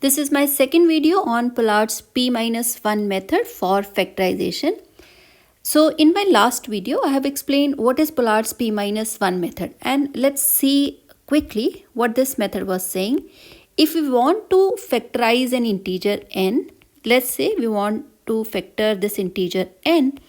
This is my second video on Pollard's p-1 method for factorization. So in my last video, I have explained what is Pollard's p-1 method, and let's see quickly what this method was saying. If we want to factorize an integer n, let's say we want to factor this integer n.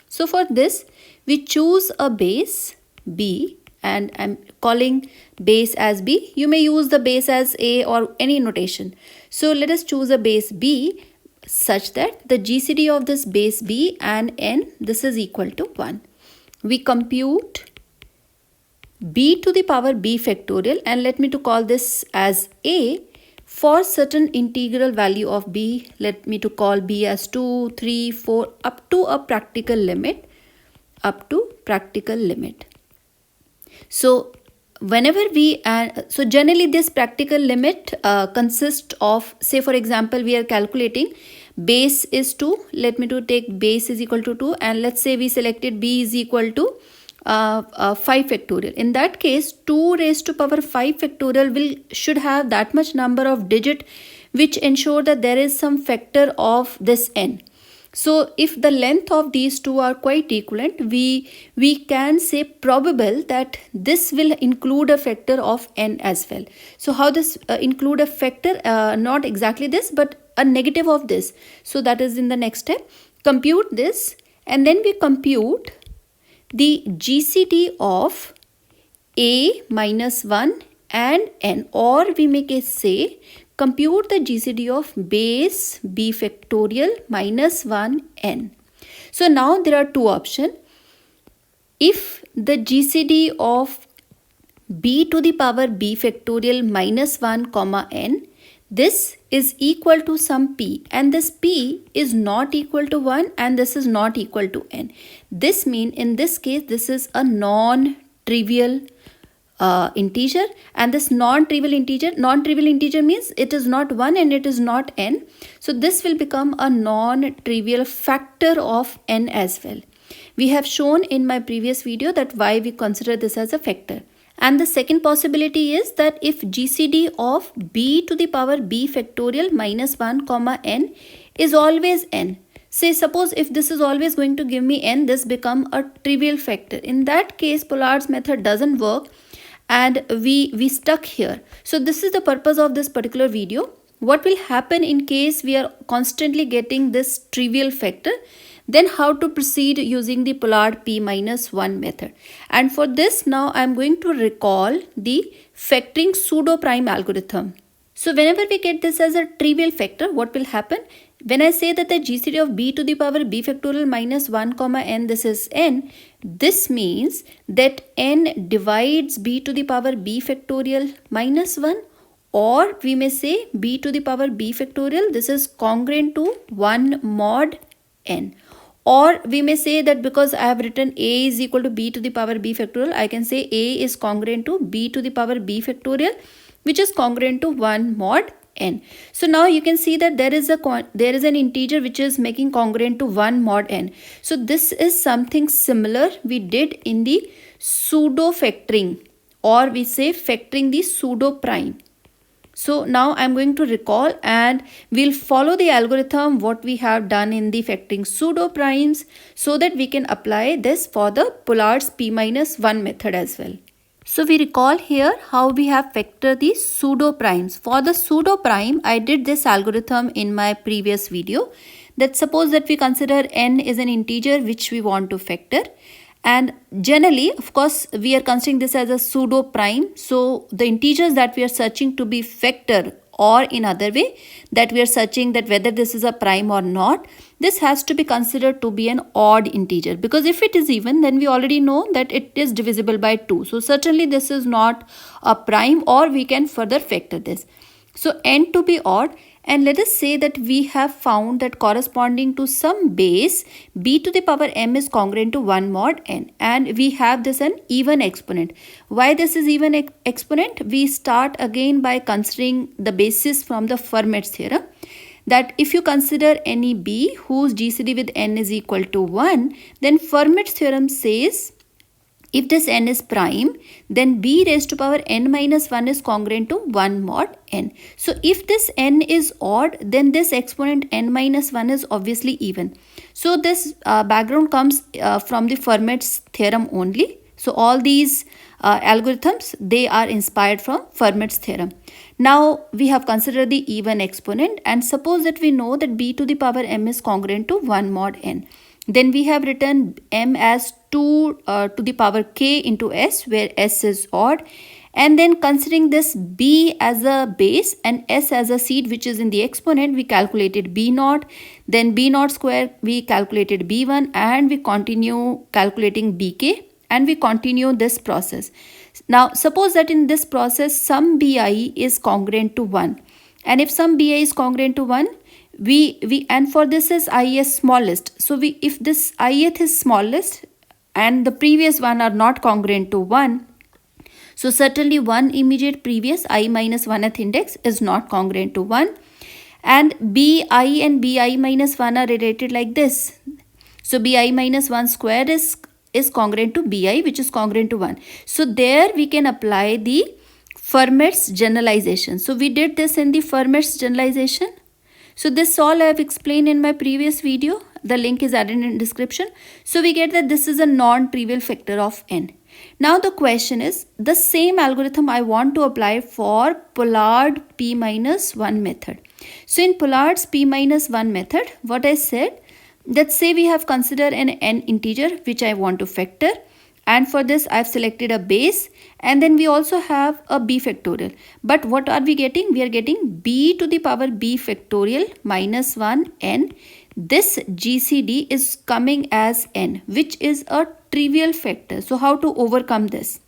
So for this, we choose a base b, and I'm calling base as b. You may use the base as a or any notation. So let us choose a base b such that the GCD of this base b and n, this is equal to 1. We compute b to the power b factorial, and let me to call this as a for certain integral value of b. Let me to call b as 2, 3, 4 up to a practical limit. So whenever we so generally this practical limit consists of, say for example, we are calculating base is 2. Let me to take base is equal to 2, and let's say we selected b is equal to 5 factorial. In that case, 2 raised to power 5 factorial should have that much number of digit which ensure that there is some factor of this n. So if the length of these two are quite equivalent, we can say probable that this will include a factor of n as well. So how this include a factor? Not exactly this, but a negative of this. So that is in the next step. Compute this, and then we compute the GCD of a minus 1 and n, or we make it say compute the GCD of base b factorial minus 1 n. So now there are two options. If the GCD of b to the power b factorial minus 1 comma n, this is equal to some p, and this p is not equal to 1 and this is not equal to n. This means in this case this is a non-trivial integer, and this non-trivial integer means it is not 1 and it is not n. So this will become a non-trivial factor of n as well. We have shown in my previous video that why we consider this as a factor. And the second possibility is that if GCD of b to the power b factorial minus 1 comma n is always n. Say suppose if this is always going to give me n, this become a trivial factor. In that case, Pollard's method doesn't work and we stuck here. So this is the purpose of this particular video. What will happen in case we are constantly getting this trivial factor? Then how to proceed using the Pollard p-1 method. And for this, now I am going to recall the factoring pseudo prime algorithm. So whenever we get this as a trivial factor, what will happen? When I say that the GCD of b to the power b factorial minus 1 comma n, this is n, this means that n divides b to the power b factorial minus 1, or we may say b to the power b factorial, this is congruent to 1 mod n. Or we may say that because I have written a is equal to b to the power b factorial, I can say a is congruent to b to the power b factorial, which is congruent to 1 mod n. So now you can see that there is an integer which is making congruent to 1 mod n. So this is something similar we did in the pseudo factoring, or we say factoring the pseudo prime. So now I'm going to recall and we'll follow the algorithm what we have done in the factoring pseudo primes, so that we can apply this for the Pollard's p-1 method as well. So we recall here how we have factored the pseudo primes. For the pseudo prime, I did this algorithm in my previous video. That suppose that we consider n is an integer which we want to factor. And generally, of course, we are considering this as a pseudo prime. So the integers that we are searching to be factor, or in other way that we are searching that whether this is a prime or not, this has to be considered to be an odd integer, because if it is even, then we already know that it is divisible by 2. So certainly this is not a prime, or we can further factor this. So n to be odd, and let us say that we have found that corresponding to some base b to the power m is congruent to 1 mod n, and we have this an even exponent. Why this is even exponent? We start again by considering the basis from the Fermat's theorem, that if you consider any b whose GCD with n is equal to 1, then Fermat's theorem says if this n is prime, then b raised to power n minus 1 is congruent to 1 mod n. So if this n is odd, then this exponent n minus 1 is obviously even. So this background comes from the Fermat's theorem only. So all these algorithms, they are inspired from Fermat's theorem. Now we have considered the even exponent, and suppose that we know that b to the power m is congruent to 1 mod n. Then we have written m as 2 to the power k into s, where s is odd. And then considering this b as a base and s as a seed which is in the exponent, we calculated b naught. Then b naught square, we calculated b1, and we continue calculating bk, and we continue this process. Now suppose that in this process some bi is congruent to 1. And if some bi is congruent to 1, we and for this is I is smallest. So if this ith is smallest and the previous one are not congruent to 1, so certainly one immediate previous I minus 1th index is not congruent to 1. And bi and bi minus 1 are related like this. So bi minus 1 square is congruent to bi, which is congruent to 1. So there we can apply the Fermat's generalization. So we did this in the Fermat's generalization. So this all I have explained in my previous video. The link is added in description. So we get that this is a non-trivial factor of n. Now the question is, the same algorithm I want to apply for Pollard p-1 method. So in Pollard's p-1 method, what I said, let's say we have considered an n integer which I want to factor. And for this I have selected a base, and then we also have a b factorial. But what are we getting? We are getting b to the power b factorial minus 1 n. This GCD is coming as n, which is a trivial factor. So how to overcome this?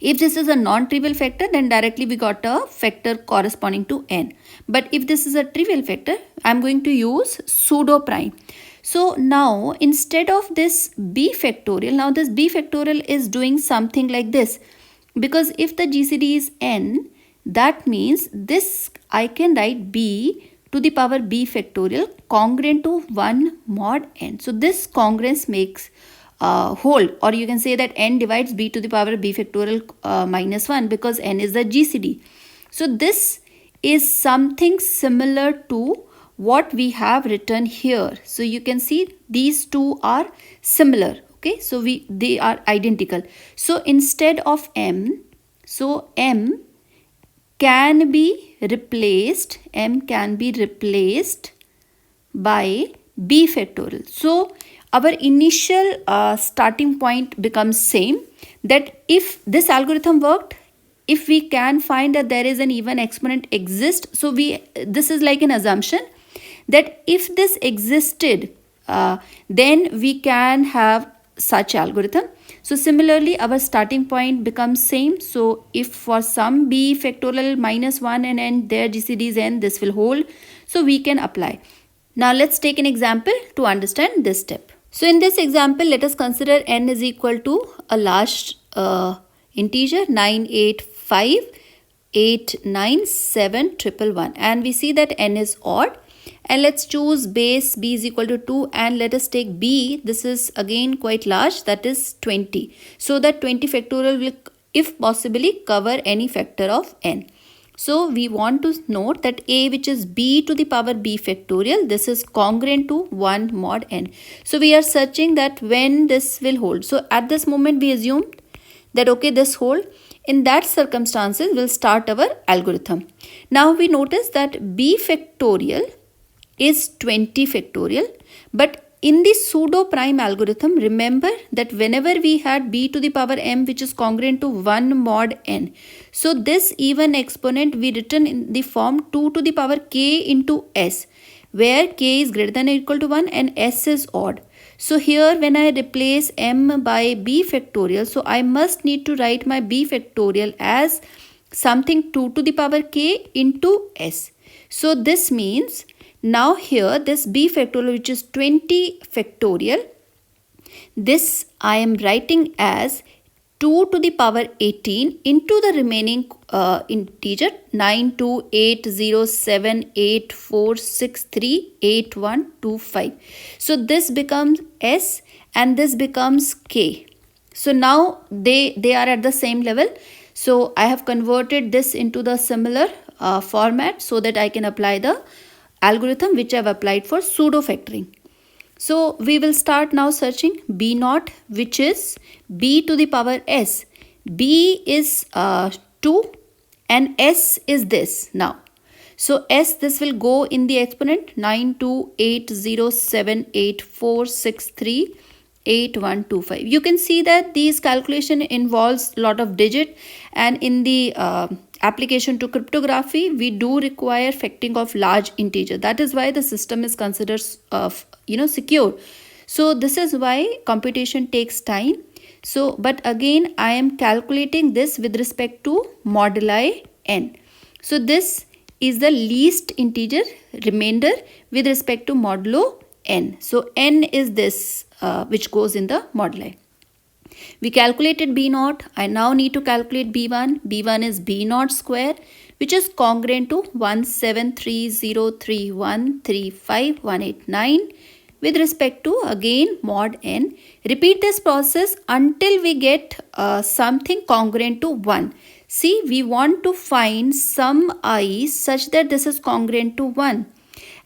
If this is a non-trivial factor, then directly we got a factor corresponding to n. But if this is a trivial factor, I am going to use pseudo prime. So now instead of this b factorial, now this b factorial is doing something like this. Because if the GCD is n, that means this I can write b to the power b factorial congruent to 1 mod n. So this congruence makes hold, or you can say that n divides b to the power b factorial minus 1, because n is the GCD. So this is something similar to what we have written here. So you can see these two are similar. Okay, so they are identical. So instead of m, so m can be replaced by b factorial. So our initial starting point becomes same, that if this algorithm worked, if we can find that there is an even exponent exist, so this is like an assumption that if this existed, then we can have such algorithm. So similarly our starting point becomes same. So if for some b factorial minus 1 and n, their GCD is n, this will hold. So we can apply. Now let's take an example to understand this step. So in this example, let us consider n is equal to a large integer 985897111, and we see that n is odd. And let's choose base b is equal to 2, and let us take b. This is again quite large, that is 20. So that 20 factorial will, if possibly, cover any factor of n. So we want to note that a, which is b to the power b factorial, this is congruent to 1 mod n. So we are searching that when this will hold. So at this moment we assume that okay, this hold. In that circumstances, we'll start our algorithm. Now we notice that b factorial is 20 factorial, but in the pseudo prime algorithm, remember that whenever we had b to the power m, which is congruent to 1 mod n, so this even exponent we written in the form 2 to the power k into s, where k is greater than or equal to 1 and s is odd. So here when I replace m by b factorial, so I must need to write my b factorial as something 2 to the power k into s. So this means now here this b factorial, which is 20 factorial, this I am writing as 2 to the power 18 into the remaining integer 928078463812 So this becomes s and this becomes k. So now they are at the same level. So I have converted this into the similar format so that I can apply the algorithm which I have applied for pseudo factoring. So we will start now searching b naught, which is b to the power s. B is 2 and s is this now. So s, this will go in the exponent 928078463812 You can see that these calculation involves lot of digit, and in the application to cryptography we do require factoring of large integer. That is why the system is considered secure. So this is why computation takes time. So but again I am calculating this with respect to moduli n. So this is the least integer remainder with respect to modulo n. So n is this which goes in the moduli. We calculated b naught. I now need to calculate b1. b1 is b naught square, which is congruent to 17303135189 with respect to again mod n. Repeat this process until we get something congruent to 1. See, we want to find some I such that this is congruent to 1,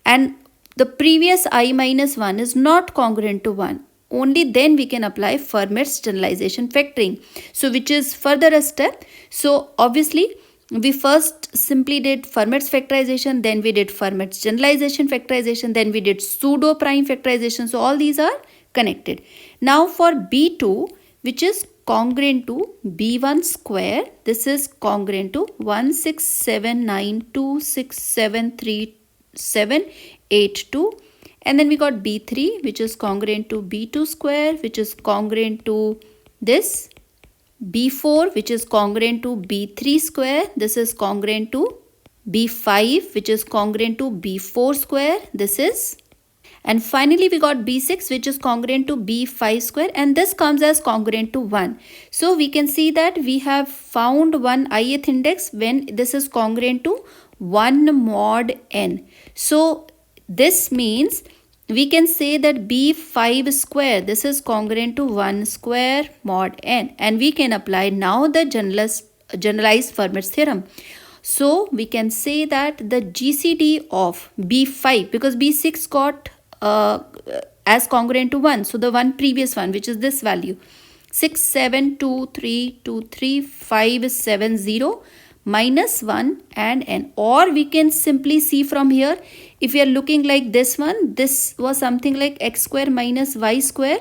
and the previous I minus 1 is not congruent to 1. Only then we can apply Fermat's generalization factoring. So which is further a step. So obviously we first simply did Fermat's factorization, then we did Fermat's generalization factorization, then we did pseudo prime factorization. So all these are connected. Now for B2, which is congruent to b1 square, this is congruent to 16792673782, and then we got b3, which is congruent to b2 square, which is congruent to this, b4, which is congruent to b3 square, this is congruent to b5, which is congruent to b4 square, this is, and finally we got b6, which is congruent to b5 square, and this comes as congruent to 1. So we can see that we have found one ith index when this is congruent to 1 mod n. So this means we can say that b5 square, this is congruent to 1 square mod n, and we can apply now the generalized Fermat's theorem. So we can say that the GCD of b5, because b6 got as congruent to 1, so the one previous one, which is this value 672323570 minus 1 and n, or we can simply see from here, if we are looking like this one, this was something like x square minus y square.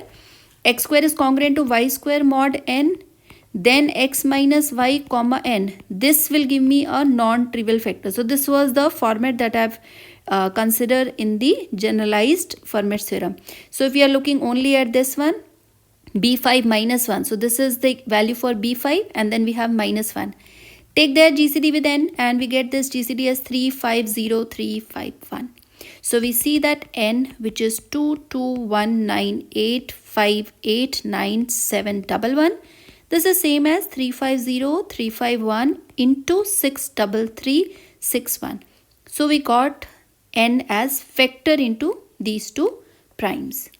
X square is congruent to y square mod n, then x minus y comma n. This will give me a non-trivial factor. So this was the format that I have considered in the generalized Fermat's theorem. So if we are looking only at this one, b5 minus 1. So this is the value for b5, and then we have minus 1. Take their GCD with n, and we get this GCD as 350351. So we see that n, which is 22198589711, this is same as 350351 into 63361. So we got n as factor into these two primes.